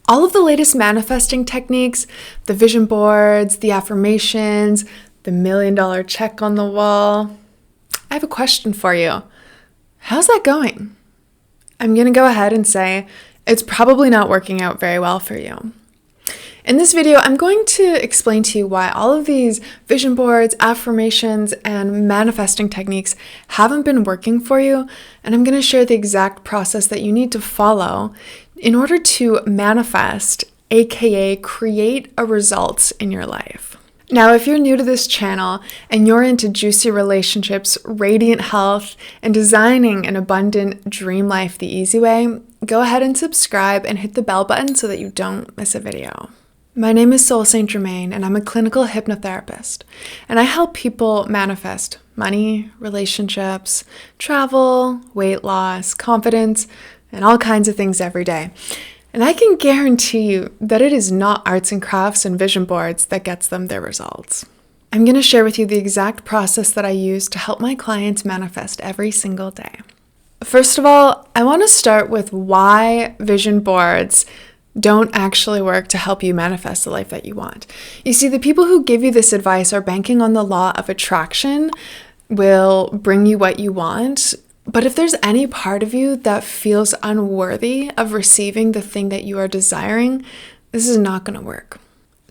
All of the latest manifesting techniques, the vision boards, the affirmations, the $1 million check on the wall. I have a question for you. How's that going? I'm going to go ahead and say it's probably not working out very well for you. In this video, I'm going to explain to you why all of these vision boards, affirmations, and manifesting techniques haven't been working for you, and I'm going to share the exact process that you need to follow in order to manifest, aka create a result in your life. Now, if you're new to this channel and you're into juicy relationships, radiant health, and designing an abundant dream life the easy way, go ahead and subscribe and hit the bell button so that you don't miss a video. My name is Saint-Germaine, and I'm a clinical hypnotherapist, and I help people manifest money, relationships, travel, weight loss, confidence, and all kinds of things every day. And I can guarantee you that it is not arts and crafts and vision boards that gets them their results. I'm going to share with you the exact process that I use to help my clients manifest every single day. First of all, I want to start with why vision boards don't actually work to help you manifest the life that you want. You see, the people who give you this advice are banking on the law of attraction will bring you what you want. But if there's any part of you that feels unworthy of receiving the thing that you are desiring, this is not going to work.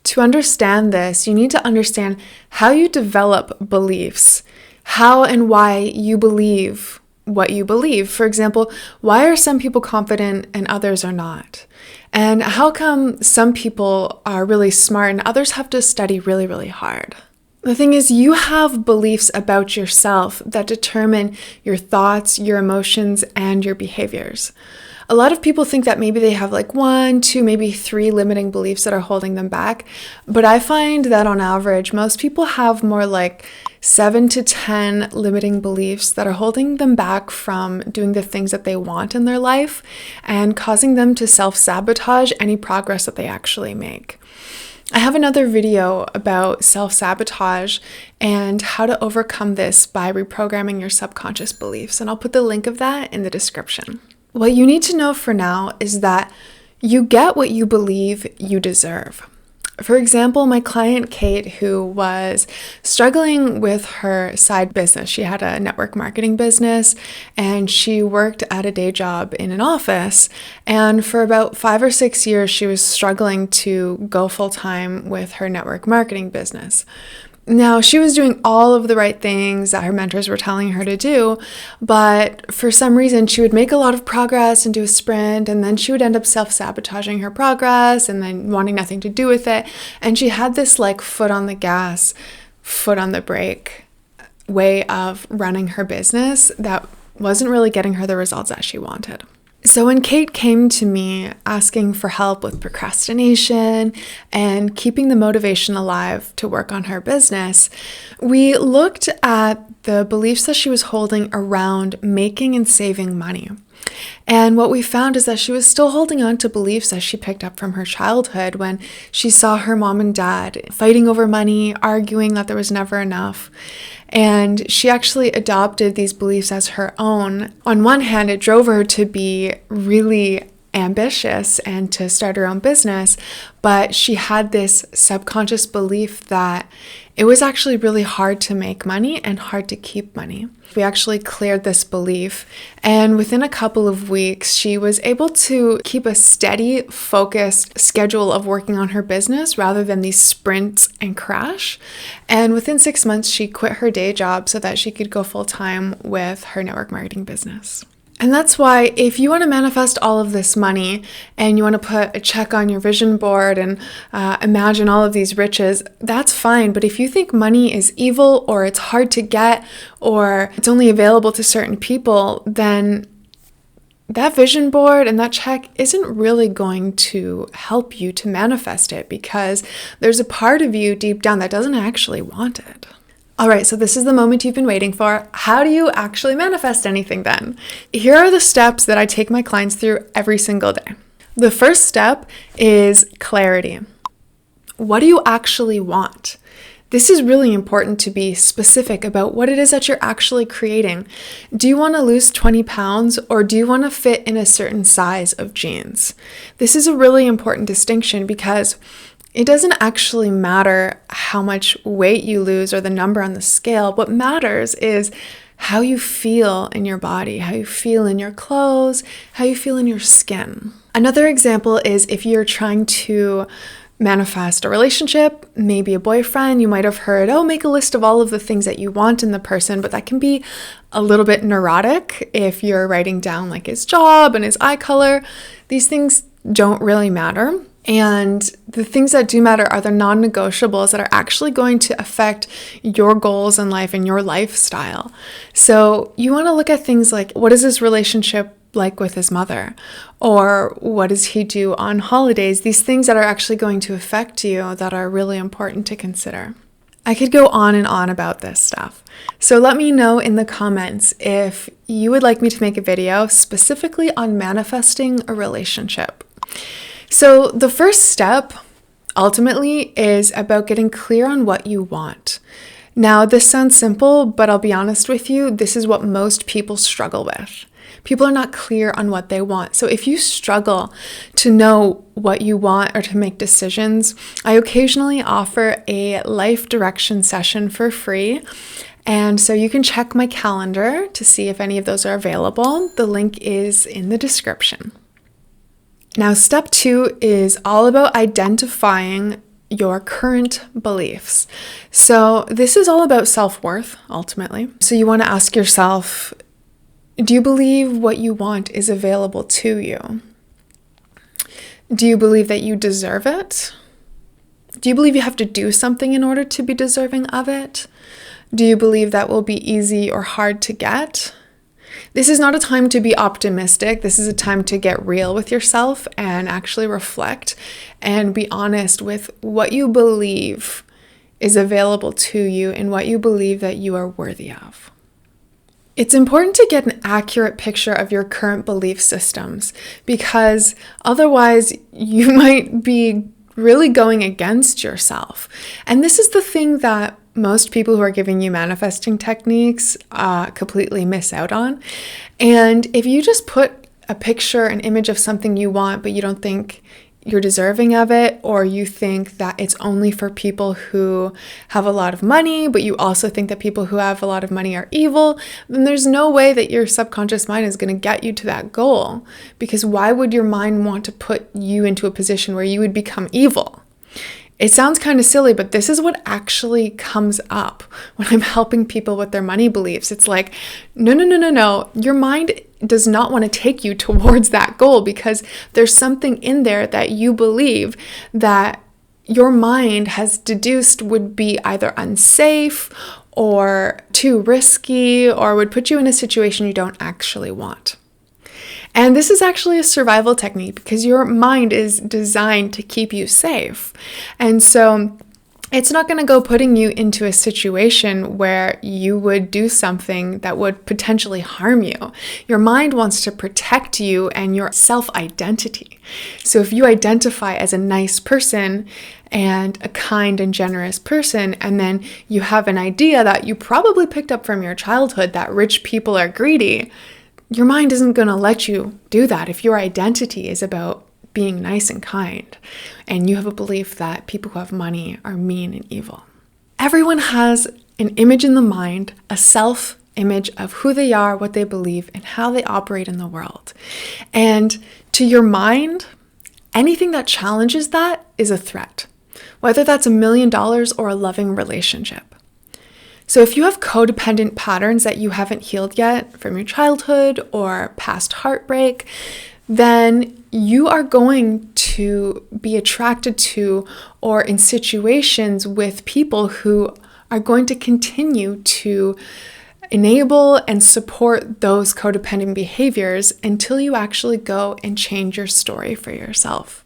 To understand this, you need to understand how you develop beliefs, how and why you believe what you believe. For example, why are some people confident and others are not? And how come some people are really smart and others have to study really, really hard? The thing is, you have beliefs about yourself that determine your thoughts, your emotions, and your behaviors. A lot of people think that maybe they have like 1, 2, maybe 3 limiting beliefs that are holding them back. But I find that on average, most people have more like 7 to 10 limiting beliefs that are holding them back from doing the things that they want in their life and causing them to self-sabotage any progress that they actually make. I have another video about self-sabotage and how to overcome this by reprogramming your subconscious beliefs, and I'll put the link of that in the description. What you need to know for now is that you get what you believe you deserve. For example, my client Kate, who was struggling with her side business, she had a network marketing business and she worked at a day job in an office. And for about 5 or 6 years, she was struggling to go full time with her network marketing business. Now, she was doing all of the right things that her mentors were telling her to do, but for some reason, she would make a lot of progress and do a sprint, and then she would end up self-sabotaging her progress and then wanting nothing to do with it. And she had this like foot on the gas, foot on the brake way of running her business that wasn't really getting her the results that she wanted. So when Kate came to me asking for help with procrastination and keeping the motivation alive to work on her business, we looked at the beliefs that she was holding around making and saving money. And what we found is that she was still holding on to beliefs that she picked up from her childhood when she saw her mom and dad fighting over money, arguing that there was never enough. And she actually adopted these beliefs as her own. On one hand, it drove her to be really ambitious and to start her own business, but she had this subconscious belief that it was actually really hard to make money and hard to keep money. We actually cleared this belief, and within a couple of weeks, she was able to keep a steady, focused schedule of working on her business rather than these sprints and crash. And within 6 months, she quit her day job so that she could go full-time with her network marketing business. And that's why if you want to manifest all of this money and you want to put a check on your vision board and imagine all of these riches, that's fine. But if you think money is evil or it's hard to get or it's only available to certain people, then that vision board and that check isn't really going to help you to manifest it because there's a part of you deep down that doesn't actually want it. All right, so this is the moment you've been waiting for. How do you actually manifest anything then? Here are the steps that I take my clients through every single day. The first step is clarity. What do you actually want? This is really important to be specific about what it is that you're actually creating. Do you want to lose 20 pounds or do you want to fit in a certain size of jeans? This is a really important distinction because it doesn't actually matter how much weight you lose or the number on the scale. What matters is how you feel in your body, how you feel in your clothes, how you feel in your skin. Another example is if you're trying to manifest a relationship, maybe a boyfriend, you might have heard, make a list of all of the things that you want in the person, but that can be a little bit neurotic if you're writing down like his job and his eye color. These things don't really matter. And the things that do matter are the non-negotiables that are actually going to affect your goals in life and your lifestyle. So you want to look at things like, what is this relationship like with his mother? Or what does he do on holidays? These things that are actually going to affect you that are really important to consider. I could go on and on about this stuff. So let me know in the comments if you would like me to make a video specifically on manifesting a relationship. So the first step ultimately is about getting clear on what you want. Now, this sounds simple, but I'll be honest with you, this is what most people struggle with. People are not clear on what they want. So if you struggle to know what you want or to make decisions, I occasionally offer a life direction session for free. And so you can check my calendar to see if any of those are available. The link is in the description. Now, step 2 is all about identifying your current beliefs. So this is all about self-worth, ultimately. So you want to ask yourself, do you believe what you want is available to you? Do you believe that you deserve it? Do you believe you have to do something in order to be deserving of it? Do you believe that will be easy or hard to get? This is not a time to be optimistic. This is a time to get real with yourself and actually reflect and be honest with what you believe is available to you and what you believe that you are worthy of. It's important to get an accurate picture of your current belief systems because otherwise you might be really going against yourself. And this is the thing that most people who are giving you manifesting techniques completely miss out on. And if you just put a picture, an image of something you want, but you don't think you're deserving of it, or you think that it's only for people who have a lot of money, but you also think that people who have a lot of money are evil, then there's no way that your subconscious mind is going to get you to that goal. Because why would your mind want to put you into a position where you would become evil? It sounds kind of silly, but this is what actually comes up when I'm helping people with their money beliefs. It's like, no. Your mind does not want to take you towards that goal because there's something in there that you believe that your mind has deduced would be either unsafe or too risky or would put you in a situation you don't actually want. And this is actually a survival technique because your mind is designed to keep you safe. And so it's not going to go putting you into a situation where you would do something that would potentially harm you. Your mind wants to protect you and your self-identity. So if you identify as a nice person and a kind and generous person, and then you have an idea that you probably picked up from your childhood that rich people are greedy, your mind isn't going to let you do that if your identity is about being nice and kind, and you have a belief that people who have money are mean and evil. Everyone has an image in the mind, a self-image of who they are, what they believe, and how they operate in the world. And to your mind, anything that challenges that is a threat, whether that's $1 million or a loving relationship. So if you have codependent patterns that you haven't healed yet from your childhood or past heartbreak, then you are going to be attracted to or in situations with people who are going to continue to enable and support those codependent behaviors until you actually go and change your story for yourself.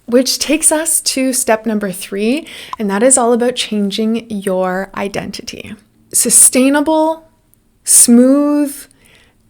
Which takes us to step number 3, and that is all about changing your identity. Sustainable, smooth,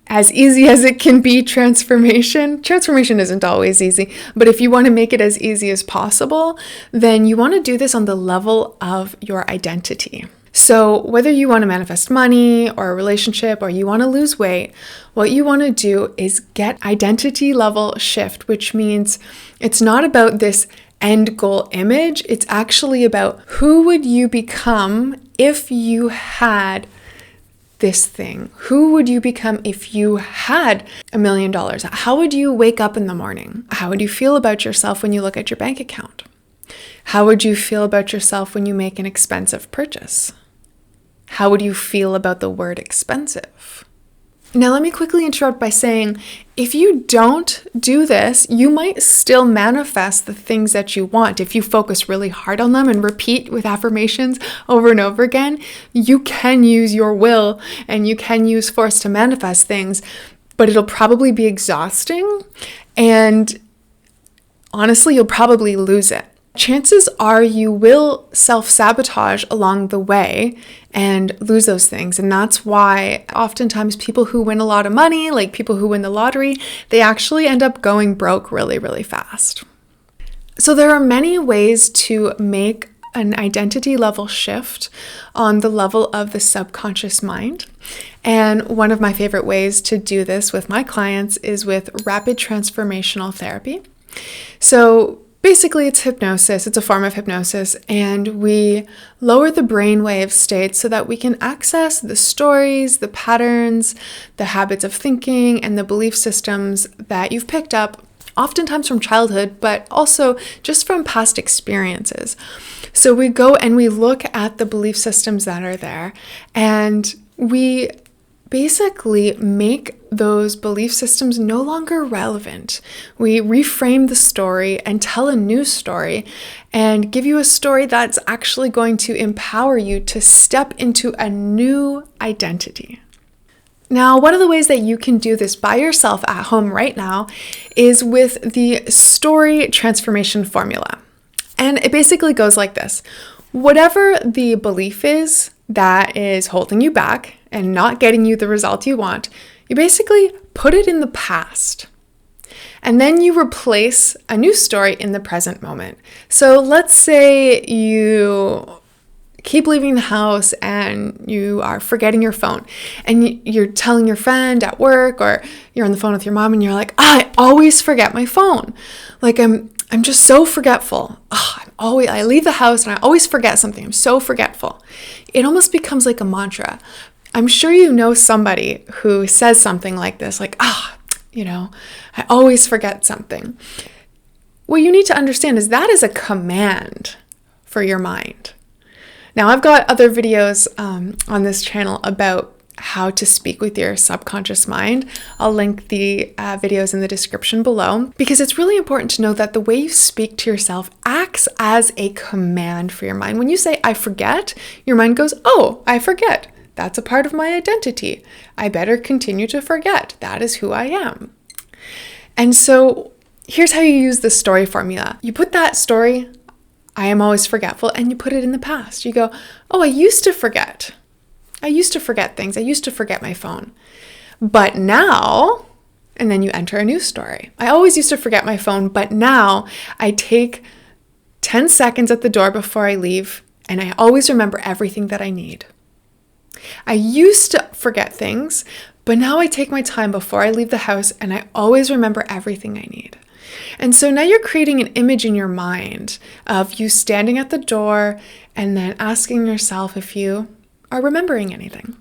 as easy as it can be transformation. Transformation isn't always easy, but if you want to make it as easy as possible, then you want to do this on the level of your identity. So whether you want to manifest money or a relationship or you want to lose weight, what you want to do is get identity level shift, which means it's not about this end goal image. It's actually about who would you become if you had this thing? Who would you become if you had $1 million? How would you wake up in the morning? How would you feel about yourself when you look at your bank account? How would you feel about yourself when you make an expensive purchase? How would you feel about the word expensive? Now, let me quickly interrupt by saying, if you don't do this, you might still manifest the things that you want. If you focus really hard on them and repeat with affirmations over and over again, you can use your will and you can use force to manifest things, but it'll probably be exhausting. And honestly, you'll probably lose it. Chances are you will self-sabotage along the way and lose those things. And that's why oftentimes people who win a lot of money, like people who win the lottery, they actually end up going broke really, really fast. So there are many ways to make an identity level shift on the level of the subconscious mind. And one of my favorite ways to do this with my clients is with RapidTransformational Therapy. So basically, it's hypnosis. It's a form of hypnosis, and we lower the brainwave state so that we can access the stories, the patterns, the habits of thinking, and the belief systems that you've picked up, oftentimes from childhood, but also just from past experiences. So we go and we look at the belief systems that are there, and we basically make those belief systems no longer relevant. We reframe the story and tell a new story and give you a story that's actually going to empower you to step into a new identity. Now, one of the ways that you can do this by yourself at home right now is with the story transformation formula. And it basically goes like this. Whatever the belief is that is holding you back and not getting you the result you want, you basically put it in the past. And then you replace a new story in the present moment. So let's say you keep leaving the house and you are forgetting your phone and you're telling your friend at work, or you're on the phone with your mom and you're like, I always forget my phone. Like I'm just so forgetful. I leave the house and I always forget something. I'm so forgetful. It almost becomes like a mantra. I'm sure you know somebody who says something like this, like, I always forget something. What you need to understand is that is a command for your mind. Now, I've got other videos on this channel about how to speak with your subconscious mind. I'll link the videos in the description below, because it's really important to know that the way you speak to yourself acts as a command for your mind. When you say, I forget, your mind goes, oh, I forget. That's a part of my identity. I better continue to forget. That is who I am. And so here's how you use the story formula. You put that story, I am always forgetful, and you put it in the past. You go, oh, I used to forget. I used to forget things. I used to forget my phone. But now, and then you enter a new story. I always used to forget my phone, but now I take 10 seconds at the door before I leave, and I always remember everything that I need. I used to forget things, but now I take my time before I leave the house and I always remember everything I need. And so now you're creating an image in your mind of you standing at the door and then asking yourself if you are remembering anything.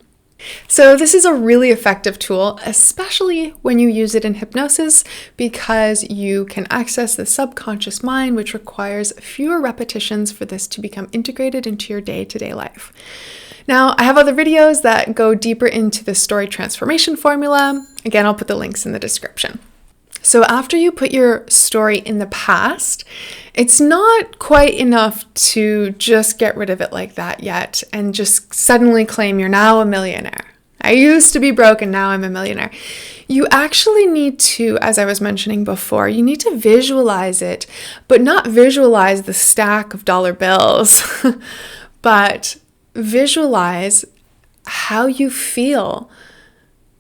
So this is a really effective tool, especially when you use it in hypnosis, because you can access the subconscious mind, which requires fewer repetitions for this to become integrated into your day-to-day life. Now, I have other videos that go deeper into the story transformation formula. Again, I'll put the links in the description. So after you put your story in the past, it's not quite enough to just get rid of it like that yet and just suddenly claim you're now a millionaire. I used to be broke and now I'm a millionaire. You actually need to, as I was mentioning before, you need to visualize it, but not visualize the stack of dollar bills, but visualize how you feel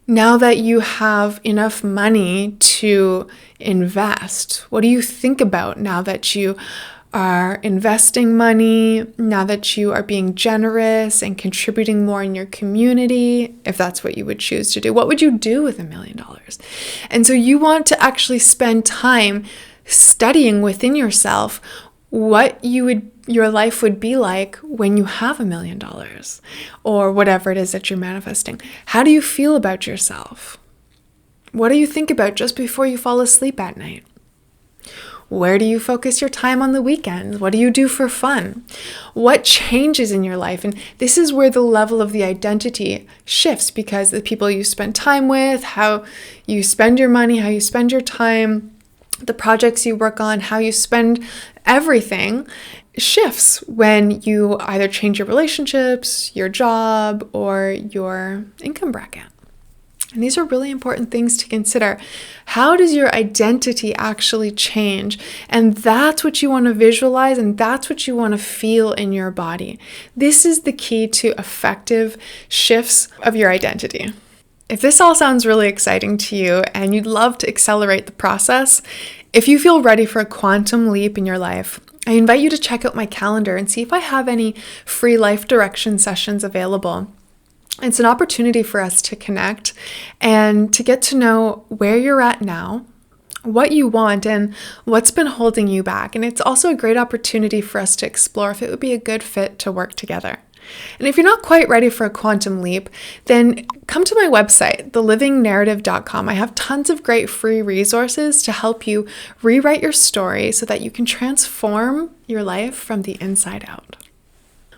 Now that you have enough money to invest, what do you think about now that you are investing money, now that you are being generous and contributing more in your community, if that's what you would choose to do? What would you do with $1 million? And so you want to actually spend time studying within yourself what your life would be like when you have $1 million, or whatever it is that you're manifesting. How do you feel about yourself? What do you think about just before you fall asleep at night? Where do you focus your time on the weekends? What do you do for fun? What changes in your life? And this is where the level of the identity shifts, because the people you spend time with, how you spend your money, how you spend your time, the projects you work on, how you spend everything shifts when you either change your relationships, your job, or your income bracket. And these are really important things to consider. How does your identity actually change? And that's what you want to visualize, and that's what you want to feel in your body. This is the key to effective shifts of your identity. If this all sounds really exciting to you and you'd love to accelerate the process, if you feel ready for a quantum leap in your life, I invite you to check out my calendar and see if I have any free life direction sessions available. It's an opportunity for us to connect and to get to know where you're at now, what you want, and what's been holding you back. And it's also a great opportunity for us to explore if it would be a good fit to work together. And if you're not quite ready for a quantum leap, then come to my website, thelivingnarrative.com. I have tons of great free resources to help you rewrite your story so that you can transform your life from the inside out.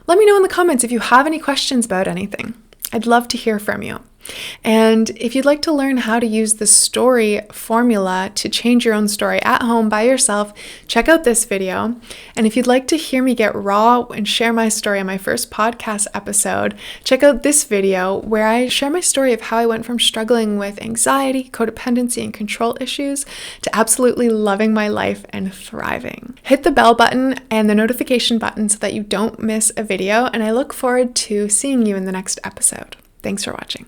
Let me know in the comments if you have any questions about anything. I'd love to hear from you. And if you'd like to learn how to use the story formula to change your own story at home by yourself, check out this video. And if you'd like to hear me get raw and share my story on my first podcast episode, check out this video where I share my story of how I went from struggling with anxiety, codependency, and control issues to absolutely loving my life and thriving. Hit the bell button and the notification button so that you don't miss a video, and I look forward to seeing you in the next episode. Thanks for watching.